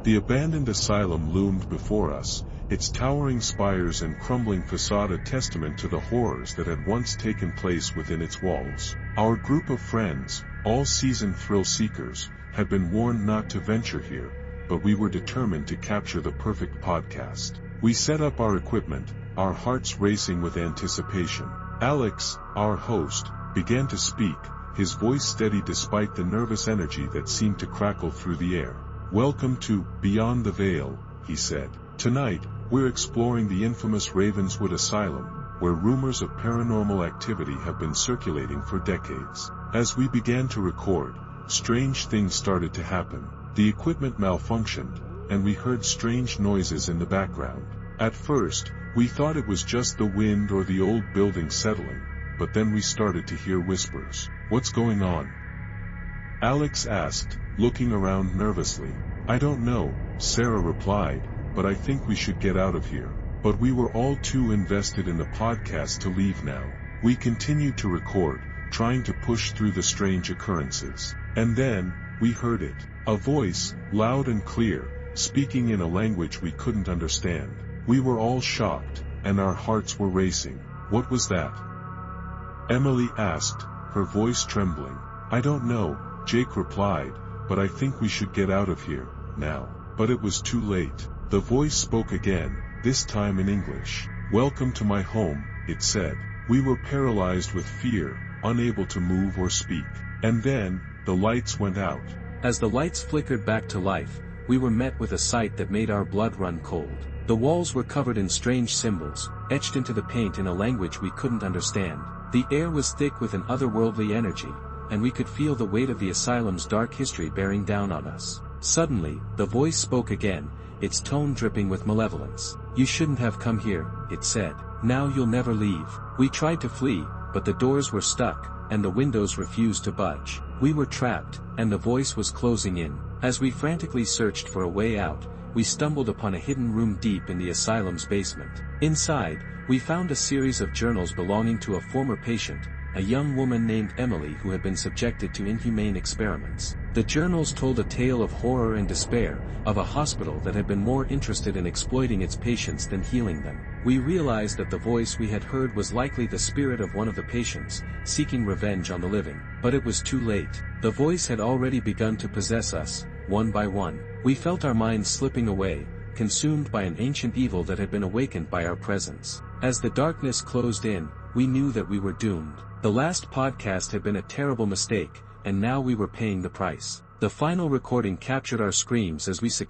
The abandoned asylum loomed before us, its towering spires and crumbling facade a testament to the horrors that had once taken place within its walls. Our group of friends, all seasoned thrill-seekers, had been warned not to venture here, but we were determined to capture the perfect podcast. We set up our equipment, our hearts racing with anticipation. Alex, our host, began to speak, his voice steady despite the nervous energy that seemed to crackle through the air. "Welcome to Beyond the Veil," he said. "Tonight, we're exploring the infamous Ravenswood Asylum, where rumors of paranormal activity have been circulating for decades." As we began to record, strange things started to happen. The equipment malfunctioned, and we heard strange noises in the background. At first, we thought it was just the wind or the old building settling, but then we started to hear whispers. "What's going on?" Alex asked, looking around nervously. "I don't know," Sarah replied, "but I think we should get out of here." But we were all too invested in the podcast to leave now. We continued to record, trying to push through the strange occurrences. And then, we heard it. A voice, loud and clear, speaking in a language we couldn't understand. We were all shocked, and our hearts were racing. "What was that?" Emily asked, her voice trembling. "I don't know," Jake replied, "but I think we should get out of here, now." But it was too late. The voice spoke again, this time in English. "Welcome to my home," it said. We were paralyzed with fear, unable to move or speak. And then, the lights went out. As the lights flickered back to life, we were met with a sight that made our blood run cold. The walls were covered in strange symbols, etched into the paint in a language we couldn't understand. The air was thick with an otherworldly energy, and we could feel the weight of the asylum's dark history bearing down on us. Suddenly, the voice spoke again, its tone dripping with malevolence. "You shouldn't have come here," it said. "Now you'll never leave." We tried to flee, but the doors were stuck, and the windows refused to budge. We were trapped, and the voice was closing in. As we frantically searched for a way out, we stumbled upon a hidden room deep in the asylum's basement. Inside, we found a series of journals belonging to a former patient, a young woman named Emily who had been subjected to inhumane experiments. The journals told a tale of horror and despair, of a hospital that had been more interested in exploiting its patients than healing them. We realized that the voice we had heard was likely the spirit of one of the patients, seeking revenge on the living. But it was too late. The voice had already begun to possess us, one by one. We felt our minds slipping away, consumed by an ancient evil that had been awakened by our presence. As the darkness closed in, we knew that we were doomed. The last podcast had been a terrible mistake, and now we were paying the price. The final recording captured our screams as we succumbed